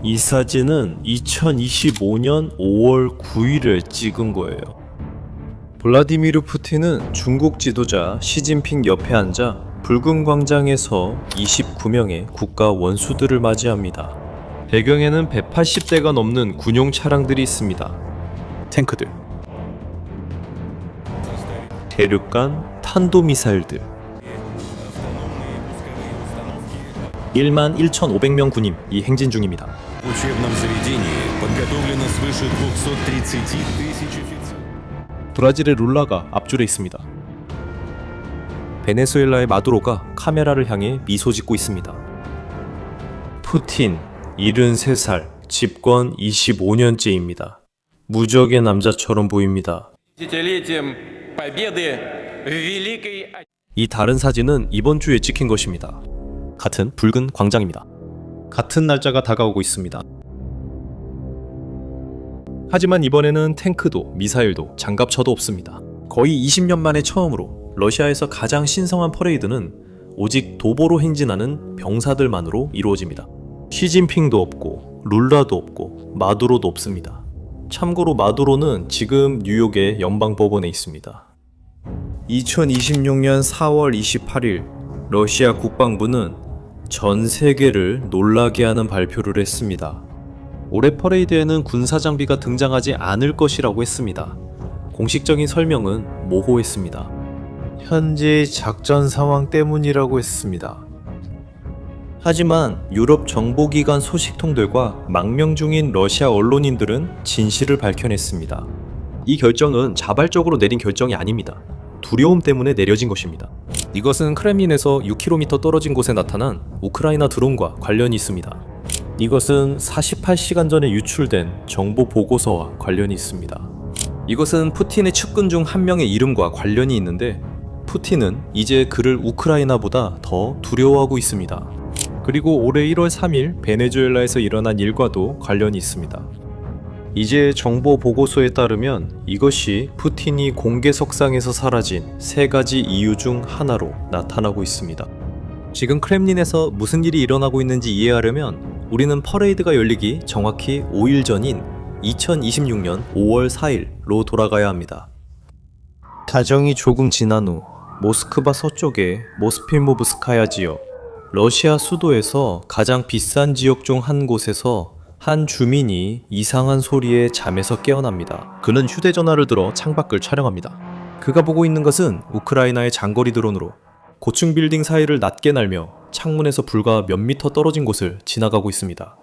이 사진은 2025년 5월 9일에 찍은 거예요. 블라디미르 푸틴은 중국 지도자 시진핑 옆에 앉아 붉은 광장에서 29명의 국가 원수들을 맞이합니다. 배경에는 180대가 넘는 군용 차량들이 있습니다. 탱크들, 대륙간 탄도미사일들, 11,500명 군인이 행진 중입니다. В учебном заведении подготовлено свыше 230 тысяч офицеров. 브라질의 룰라가 앞줄에 있습니다. 베네수엘라의 마두로가 카메라를 향해 미소 짓고 있습니다. 푸틴 73살, 집권 25년째입니다. 무적의 남자처럼 보입니다. 이 다른 사진은 이번 주에 찍힌 것입니다. 같은 붉은 광장입니다. 같은 날짜가 다가오고 있습니다. 하지만 이번에는 탱크도 미사일도 장갑차도 없습니다. 거의 20년 만에 처음으로 러시아에서 가장 신성한 퍼레이드는 오직 도보로 행진하는 병사들만으로 이루어집니다. 시진핑도 없고 룰라도 없고 마두로도 없습니다. 참고로 마두로는 지금 뉴욕의 연방법원에 있습니다. 2026년 4월 28일 러시아 국방부는 전 세계를 놀라게 하는 발표를 했습니다. 올해 퍼레이드에는 군사장비가 등장하지 않을 것이라고 했습니다. 공식적인 설명은 모호했습니다. 현재 작전 상황 때문이라고 했습니다. 하지만 유럽 정보기관 소식통들과 망명 중인 러시아 언론인들은 진실을 밝혀냈습니다. 이 결정은 자발적으로 내린 결정이 아닙니다. 두려움 때문에 내려진 것입니다. 이것은 크렘린에서 6km 떨어진 곳에 나타난 우크라이나 드론과 관련이 있습니다. 이것은 48시간 전에 유출된 정보 보고서와 관련이 있습니다. 이것은 푸틴의 측근 중 한 명의 이름과 관련이 있는데 푸틴은 이제 그를 우크라이나보다 더 두려워하고 있습니다. 그리고 올해 1월 3일 베네수엘라에서 일어난 일과도 관련이 있습니다. 이제 정보 보고서에 따르면 이것이 푸틴이 공개석상에서 사라진 3가지 이유 중 하나로 나타나고 있습니다. 지금 크렘린에서 무슨 일이 일어나고 있는지 이해하려면 우리는 퍼레이드가 열리기 정확히 5일 전인 2026년 5월 4일로 돌아가야 합니다. 사정이 조금 지난 후 모스크바 서쪽의 모스필모브스카야 지역, 러시아 수도에서 가장 비싼 지역 중 한 곳에서 한 주민이 이상한 소리에 잠에서 깨어납니다. 그는 휴대전화를 들어 창밖을 촬영합니다. 그가 보고 있는 것은 우크라이나의 장거리 드론으로 고층 빌딩 사이를 낮게 날며 창문에서 불과 몇 미터 떨어진 곳을 지나가고 있습니다.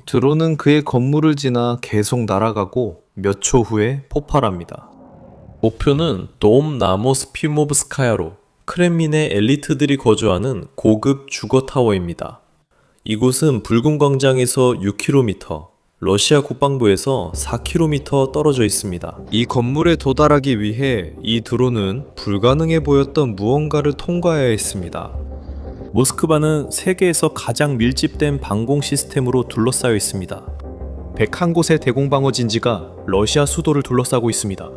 드론은 그의 건물을 지나 계속 날아가고 몇 초 후에 폭발합니다. 목표는 돔 나모스피모브스카야로 크렘린의 엘리트들이 거주하는 고급 주거타워입니다. 이곳은 붉은 광장에서 6km, 러시아 국방부에서 4km 떨어져 있습니다. 이 건물에 도달하기 위해 이 드론은 불가능해 보였던 무언가를 통과해야 했습니다. 모스크바는 세계에서 가장 밀집된 방공 시스템으로 둘러싸여 있습니다. 101곳의 대공방어 진지가 러시아 수도를 둘러싸고 있습니다.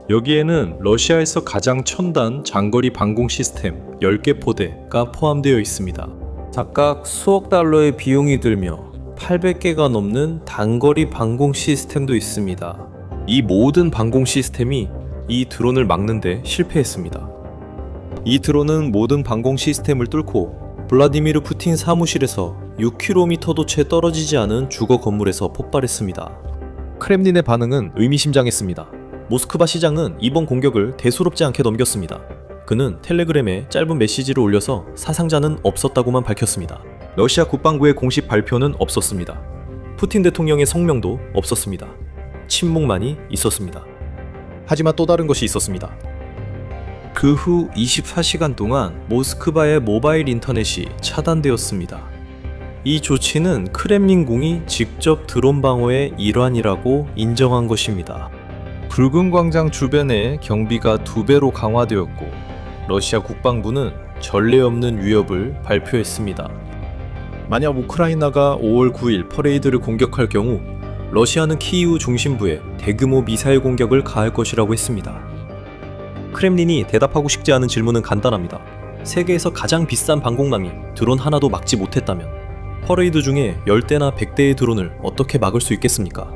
여기에는 러시아에서 가장 첨단 장거리 방공 시스템 10개 포대가 포함되어 있습니다. 각각 수억 달러의 비용이 들며 800개가 넘는 단거리 방공 시스템도 있습니다. 이 모든 방공 시스템이 이 드론을 막는데 실패했습니다. 이 드론은 모든 방공 시스템을 뚫고 블라디미르 푸틴 사무실에서 6km도 채 떨어지지 않은 주거 건물에서 폭발했습니다. 크렘린의 반응은 의미심장했습니다. 모스크바 시장은 이번 공격을 대수롭지 않게 넘겼습니다. 그는 텔레그램에 짧은 메시지를 올려서 사상자는 없었다고만 밝혔습니다. 러시아 국방부의 공식 발표는 없었습니다. 푸틴 대통령의 성명도 없었습니다. 침묵만이 있었습니다. 하지만 또 다른 것이 있었습니다. 그 후 24시간 동안 모스크바의 모바일 인터넷이 차단되었습니다. 이 조치는 크렘린궁이 직접 드론 방어의 일환이라고 인정한 것입니다. 붉은 광장 주변의 경비가 2배로 강화되었고 러시아 국방부는 전례 없는 위협을 발표했습니다. 만약 우크라이나가 5월 9일 퍼레이드를 공격할 경우 러시아는 키이우 중심부에 대규모 미사일 공격을 가할 것이라고 했습니다. 크렘린이 대답하고 싶지 않은 질문은 간단합니다. 세계에서 가장 비싼 방공망이 드론 하나도 막지 못했다면 퍼레이드 중에 10대나 100대의 드론을 어떻게 막을 수 있겠습니까?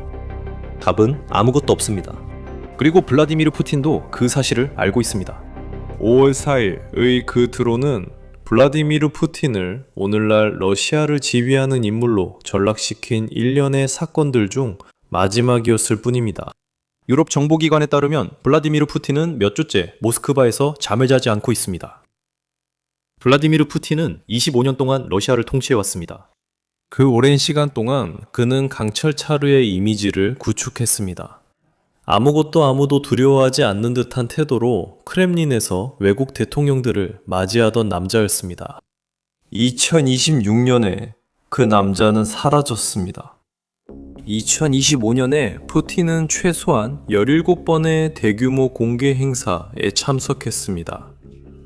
답은 아무것도 없습니다. 그리고 블라디미르 푸틴도 그 사실을 알고 있습니다. 5월 4일의 그 드론은 블라디미르 푸틴을 오늘날 러시아를 지휘하는 인물로 전락시킨 일련의 사건들 중 마지막이었을 뿐입니다. 유럽 정보기관에 따르면 블라디미르 푸틴은 몇 주째 모스크바에서 잠을 자지 않고 있습니다. 블라디미르 푸틴은 25년 동안 러시아를 통치해왔습니다. 그 오랜 시간 동안 그는 강철 차르의 이미지를 구축했습니다. 아무것도 아무도 두려워하지 않는 듯한 태도로 크렘린에서 외국 대통령들을 맞이하던 남자였습니다. 2026년에 그 남자는 사라졌습니다. 2025년에 푸틴은 최소한 17번의 대규모 공개 행사에 참석했습니다.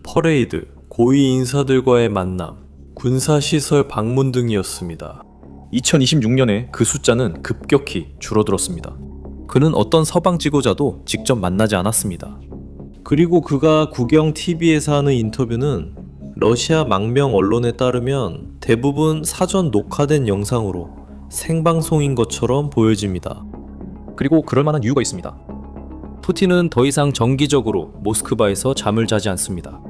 퍼레이드, 고위 인사들과의 만남, 군사시설 방문 등이었습니다. 2026년에 그 숫자는 급격히 줄어들었습니다. 그는 어떤 서방 지도자도 직접 만나지 않았습니다. 그리고 그가 국영 TV에서 하는 인터뷰는 러시아 망명 언론에 따르면 대부분 사전 녹화된 영상으로 생방송인 것처럼 보여집니다. 그리고 그럴 만한 이유가 있습니다. 푸틴은 더 이상 정기적으로 모스크바에서 잠을 자지 않습니다.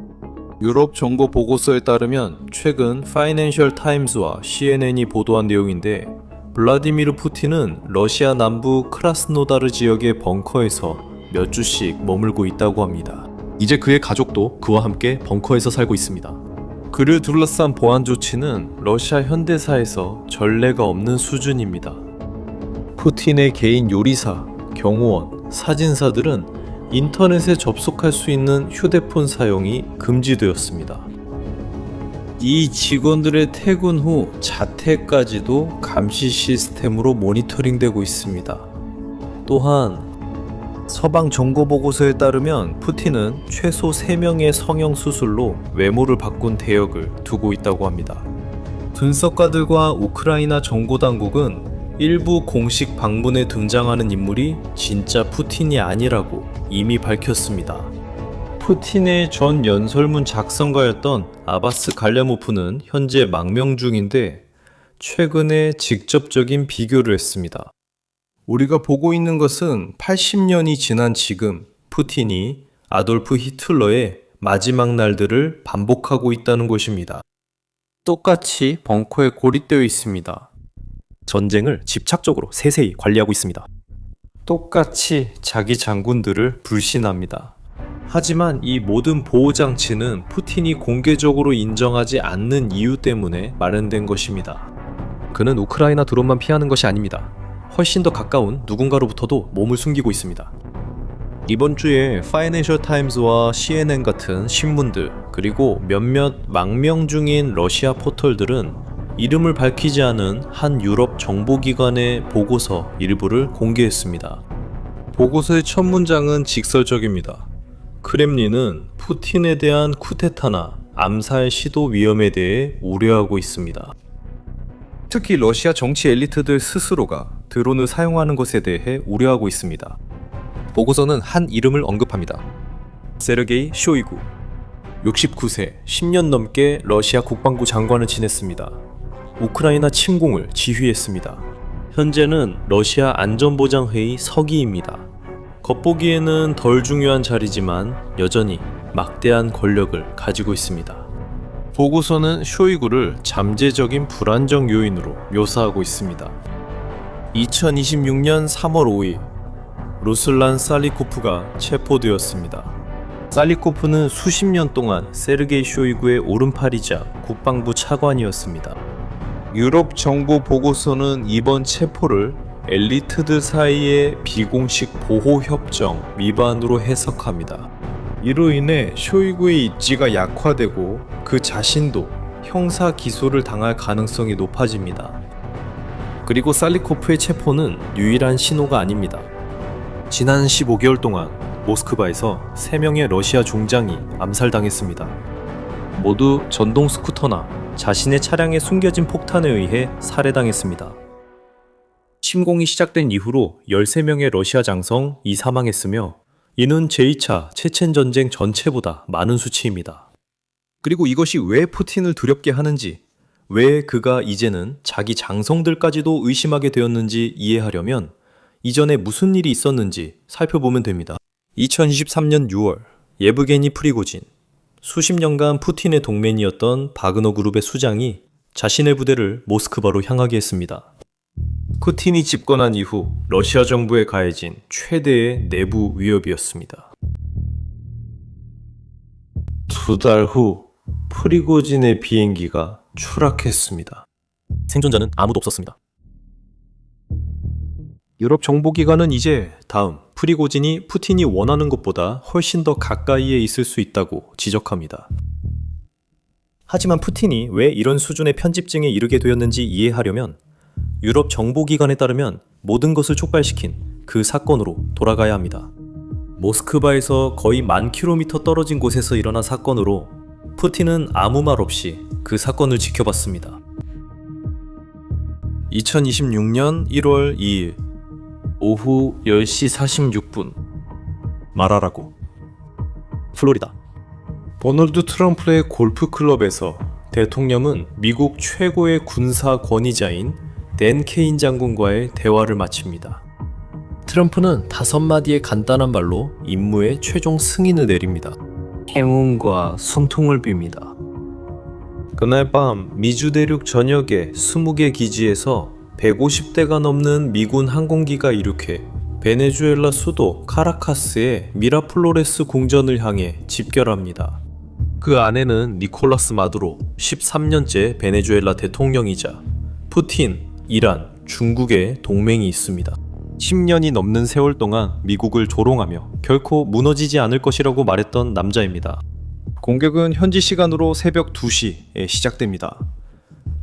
유럽 정보 보고서에 따르면 최근 파이낸셜 타임스와 CNN이 보도한 내용인데 블라디미르 푸틴은 러시아 남부 크라스노다르 지역의 벙커에서 몇 주씩 머물고 있다고 합니다. 이제 그의 가족도 그와 함께 벙커에서 살고 있습니다. 그를 둘러싼 보안 조치는 러시아 현대사에서 전례가 없는 수준입니다. 푸틴의 개인 요리사, 경호원, 사진사들은 인터넷에 접속할 수 있는 휴대폰 사용이 금지되었습니다. 이 직원들의 퇴근 후 자택까지도 감시 시스템으로 모니터링되고 있습니다. 또한 서방 정보 보고서에 따르면 푸틴은 최소 3명의 성형 수술로 외모를 바꾼 대역을 두고 있다고 합니다. 분석가들과 우크라이나 정보당국은 일부 공식 방문에 등장하는 인물이 진짜 푸틴이 아니라고 이미 밝혔습니다. 푸틴의 전 연설문 작성가였던 아바스 갈랴모프는 현재 망명 중인데 최근에 직접적인 비교를 했습니다. 우리가 보고 있는 것은 80년이 지난 지금 푸틴이 아돌프 히틀러의 마지막 날들을 반복하고 있다는 것입니다. 똑같이 벙커에 고립되어 있습니다. 전쟁을 집착적으로 세세히 관리하고 있습니다. 똑같이 자기 장군들을 불신합니다. 하지만 이 모든 보호장치는 푸틴이 공개적으로 인정하지 않는 이유 때문에 마련된 것입니다. 그는 우크라이나 드론만 피하는 것이 아닙니다. 훨씬 더 가까운 누군가로부터도 몸을 숨기고 있습니다. 이번 주에 파이낸셜 타임스와 CNN 같은 신문들 그리고 몇몇 망명 중인 러시아 포털들은 이름을 밝히지 않은 한 유럽 정보기관의 보고서 일부를 공개했습니다. 보고서의 첫 문장은 직설적입니다. 크렘린은 푸틴에 대한 쿠데타나 암살 시도 위험에 대해 우려하고 있습니다. 특히 러시아 정치 엘리트들 스스로가 드론을 사용하는 것에 대해 우려하고 있습니다. 보고서는 한 이름을 언급합니다. 세르게이 쇼이구. 69세, 10년 넘게 러시아 국방부 장관을 지냈습니다. 우크라이나 침공을 지휘했습니다. 현재는 러시아 안전보장회의 서기입니다. 겉보기에는 덜 중요한 자리지만 여전히 막대한 권력을 가지고 있습니다. 보고서는 쇼이구를 잠재적인 불안정 요인으로 묘사하고 있습니다. 2026년 3월 5일 루슬란 살리코프가 체포되었습니다. 살리코프는 수십 년 동안 세르게이 쇼이구의 오른팔이자 국방부 차관이었습니다. 유럽 정보 보고서는 이번 체포를 엘리트들 사이의 비공식 보호협정 위반으로 해석합니다. 이로 인해 쇼이구의 입지가 약화되고 그 자신도 형사 기소를 당할 가능성이 높아집니다. 그리고 살리코프의 체포는 유일한 신호가 아닙니다. 지난 15개월 동안 모스크바에서 3명의 러시아 중장이 암살당했습니다. 모두 전동 스쿠터나 자신의 차량에 숨겨진 폭탄에 의해 살해당했습니다. 침공이 시작된 이후로 13명의 러시아 장성이 사망했으며 이는 제2차 체첸 전쟁 전체보다 많은 수치입니다. 그리고 이것이 왜 푸틴을 두렵게 하는지, 왜 그가 이제는 자기 장성들까지도 의심하게 되었는지 이해하려면 이전에 무슨 일이 있었는지 살펴보면 됩니다. 2023년 6월, 예브게니 프리고진, 수십 년간 푸틴의 동맹이었던 바그너 그룹의 수장이 자신의 부대를 모스크바로 향하게 했습니다. 푸틴이 집권한 이후 러시아 정부에 가해진 최대의 내부 위협이었습니다. 2달 후 프리고진의 비행기가 추락했습니다. 생존자는 아무도 없었습니다. 유럽 정보기관은 이제 다음 프리고진이 푸틴이 원하는 것보다 훨씬 더 가까이에 있을 수 있다고 지적합니다. 하지만 푸틴이 왜 이런 수준의 편집증에 이르게 되었는지 이해하려면 유럽 정보기관에 따르면 모든 것을 촉발시킨 그 사건으로 돌아가야 합니다. 모스크바에서 거의 10,000km 떨어진 곳에서 일어난 사건으로 푸틴은 아무 말 없이 그 사건을 지켜봤습니다. 2026년 1월 2일 오후 10시 46분 말하라고. 플로리다 버널드 트럼프의 골프클럽에서 대통령은 미국 최고의 군사 권위자인 댄 케인 장군과의 대화를 마칩니다. 트럼프는 5마디의 간단한 말로 임무의 최종 승인을 내립니다. 행운과 순통을 빕니다. 그날 밤 미주 대륙 전역의 20개 기지에서 150대가 넘는 미군 항공기가 이륙해 베네수엘라 수도 카라카스의 미라플로레스 궁전을 향해 집결합니다. 그 안에는 니콜라스 마두로 13년째 베네수엘라 대통령이자 푸틴, 이란, 중국의 동맹이 있습니다. 10년이 넘는 세월 동안 미국을 조롱하며 결코 무너지지 않을 것이라고 말했던 남자입니다. 공격은 현지 시간으로 새벽 2시에 시작됩니다.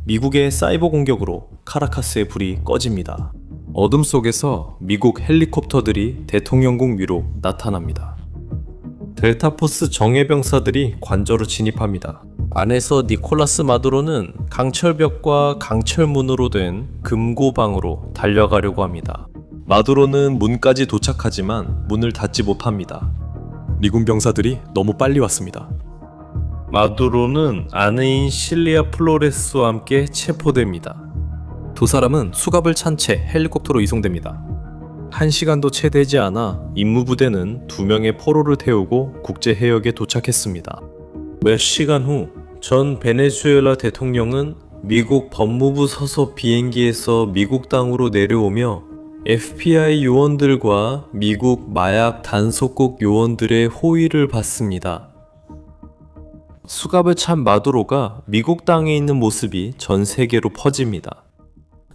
미국의 사이버 공격으로 카라카스의 불이 꺼집니다. 어둠 속에서 미국 헬리콥터들이 대통령궁 위로 나타납니다. 델타포스 정예병사들이 관저로 진입합니다. 안에서 니콜라스 마두로는 강철벽과 강철문으로 된 금고방으로 달려가려고 합니다. 마두로는 문까지 도착하지만 문을 닫지 못합니다. 미군 병사들이 너무 빨리 왔습니다. 마두로는 아내인 실리아 플로레스와 함께 체포됩니다. 두 사람은 수갑을 찬 채 헬리콥터로 이송됩니다. 1시간도 채 되지 않아 임무부대는 2명의 포로를 태우고 국제해역에 도착했습니다. 몇 시간 후 전 베네수엘라 대통령은 미국 법무부 서서 비행기에서 미국 땅으로 내려오며 FBI 요원들과 미국 마약 단속국 요원들의 호의를 받습니다. 수갑을 찬 마두로가 미국 땅에 있는 모습이 전 세계로 퍼집니다.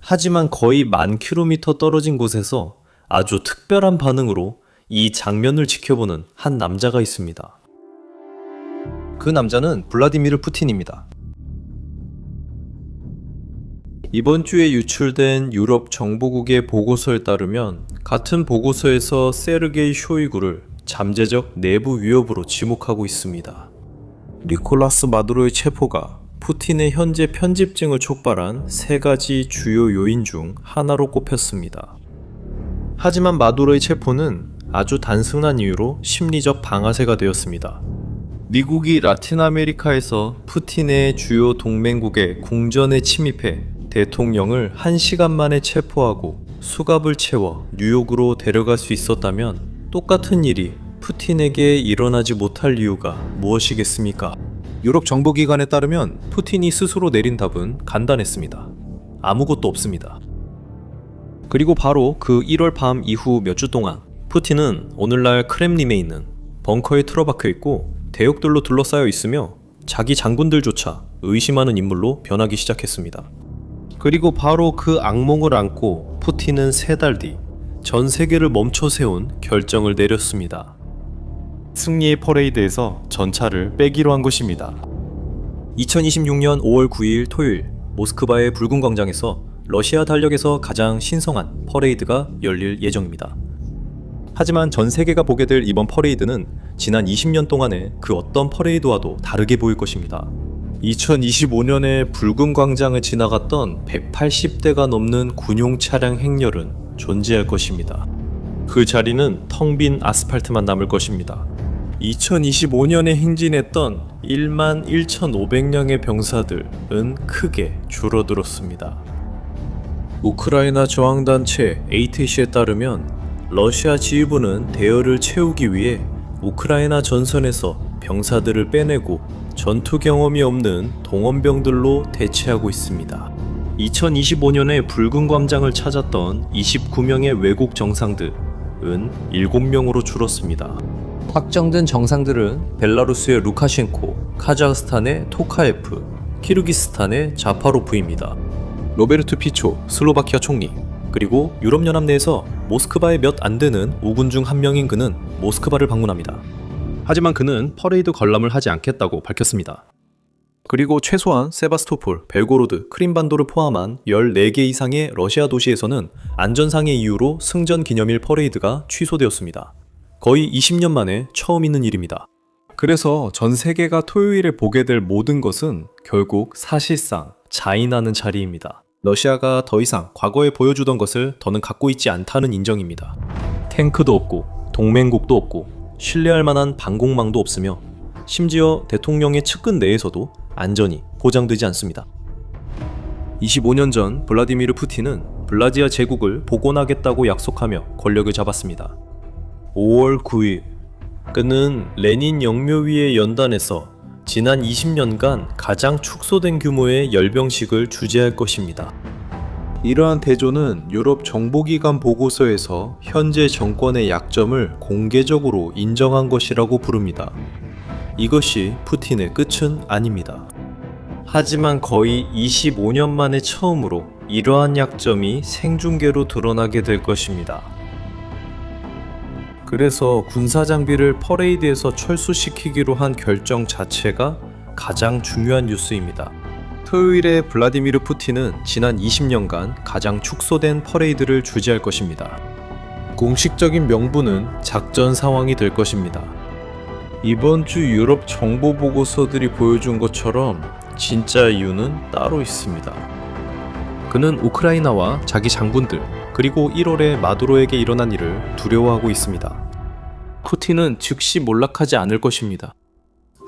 하지만 거의 10,000km 떨어진 곳에서 아주 특별한 반응으로 이 장면을 지켜보는 한 남자가 있습니다. 그 남자는 블라디미르 푸틴입니다. 이번 주에 유출된 유럽 정보국의 보고서에 따르면 같은 보고서에서 세르게이 쇼이구를 잠재적 내부 위협으로 지목하고 있습니다. 니콜라스 마두로의 체포가 푸틴의 현재 편집증을 촉발한 3가지 주요 요인 중 하나로 꼽혔습니다. 하지만 마두로의 체포는 아주 단순한 이유로 심리적 방아쇠가 되었습니다. 미국이 라틴 아메리카에서 푸틴의 주요 동맹국의 궁전에 침입해 대통령을 1시간 만에 체포하고 수갑을 채워 뉴욕으로 데려갈 수 있었다면 똑같은 일이 푸틴에게 일어나지 못할 이유가 무엇이겠습니까? 유럽 정보기관에 따르면 푸틴이 스스로 내린 답은 간단했습니다. 아무것도 없습니다. 그리고 바로 그 1월 밤 이후 몇 주 동안 푸틴은 오늘날 크렘림에 있는 벙커에 틀어박혀 있고 대역들로 둘러싸여 있으며 자기 장군들조차 의심하는 인물로 변하기 시작했습니다. 그리고 바로 그 악몽을 안고 푸틴은 3달 뒤 전 세계를 멈춰 세운 결정을 내렸습니다. 승리의 퍼레이드에서 전차를 빼기로 한 것입니다. 2026년 5월 9일 토요일 모스크바의 붉은 광장에서 러시아 달력에서 가장 신성한 퍼레이드가 열릴 예정입니다. 하지만 전 세계가 보게 될 이번 퍼레이드는 지난 20년 동안의 그 어떤 퍼레이드와도 다르게 보일 것입니다. 2025년에 붉은 광장을 지나갔던 180대가 넘는 군용 차량 행렬은 존재할 것입니다. 그 자리는 텅 빈 아스팔트만 남을 것입니다. 2025년에 행진했던 1만 1,500명의 병사들은 크게 줄어들었습니다. 우크라이나 저항단체 ATC에 따르면 러시아 지휘부는 대열을 채우기 위해 우크라이나 전선에서 병사들을 빼내고 전투 경험이 없는 동원병들로 대체하고 있습니다. 2025년에 붉은 광장을 찾았던 29명의 외국 정상들은 7명으로 줄었습니다. 확정된 정상들은 벨라루스의 루카셴코, 카자흐스탄의 토카예프, 키르기스탄의 자파로프입니다. 로베르트 피초, 슬로바키아 총리, 그리고 유럽연합 내에서 모스크바에 몇 안 되는 5군 중 한 명인 그는 모스크바를 방문합니다. 하지만 그는 퍼레이드 관람을 하지 않겠다고 밝혔습니다. 그리고 최소한 세바스토폴, 벨고로드, 크림반도를 포함한 14개 이상의 러시아 도시에서는 안전상의 이유로 승전 기념일 퍼레이드가 취소되었습니다. 거의 20년 만에 처음 있는 일입니다. 그래서 전 세계가 토요일에 보게 될 모든 것은 결국 사실상 자인하는 자리입니다. 러시아가 더 이상 과거에 보여주던 것을 더는 갖고 있지 않다는 인정입니다. 탱크도 없고 동맹국도 없고 신뢰할 만한 방공망도 없으며 심지어 대통령의 측근 내에서도 안전이 보장되지 않습니다. 25년 전 블라디미르 푸틴은 블라지아 제국을 복원하겠다고 약속하며 권력을 잡았습니다. 5월 9일 그는 레닌 영묘위의 연단에서 지난 20년간 가장 축소된 규모의 열병식을 주재할 것입니다. 이러한 대조는 유럽 정보기관 보고서에서 현재 정권의 약점을 공개적으로 인정한 것이라고 부릅니다. 이것이 푸틴의 끝은 아닙니다. 하지만 거의 25년 만에 처음으로 이러한 약점이 생중계로 드러나게 될 것입니다. 그래서 군사 장비를 퍼레이드에서 철수시키기로 한 결정 자체가 가장 중요한 뉴스입니다. 토요일에 블라디미르 푸틴은 지난 20년간 가장 축소된 퍼레이드를 주재할 것입니다. 공식적인 명분은 작전 상황이 될 것입니다. 이번 주 유럽 정보 보고서들이 보여준 것처럼 진짜 이유는 따로 있습니다. 그는 우크라이나와 자기 장군들, 그리고 1월에 마두로에게 일어난 일을 두려워하고 있습니다. 푸틴은 즉시 몰락하지 않을 것입니다.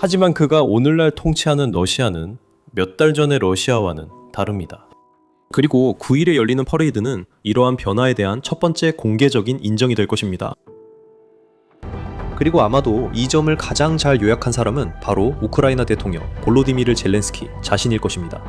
하지만 그가 오늘날 통치하는 러시아는 몇 달 전의 러시아와는 다릅니다. 그리고 9일에 열리는 퍼레이드는 이러한 변화에 대한 첫 번째 공개적인 인정이 될 것입니다. 그리고 아마도 이 점을 가장 잘 요약한 사람은 바로 우크라이나 대통령 볼로디미르 젤렌스키 자신일 것입니다.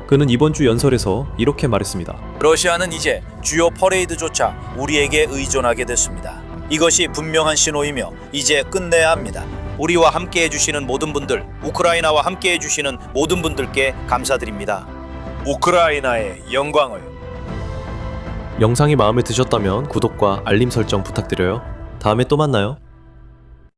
그는 이번 주 연설에서 이렇게 말했습니다. 러시아는 이제 주요 퍼레이드조차 우리에게 의존하게 됐습니다. 이것이 분명한 신호이며 이제 끝내야 합니다. 우리와 함께 해주시는 모든 분들, 우크라이나와 함께 해주시는 모든 분들께 감사드립니다. 우크라이나의 영광을. 영상이 마음에 드셨다면 구독과 알림 설정 부탁드려요. 다음에 또 만나요.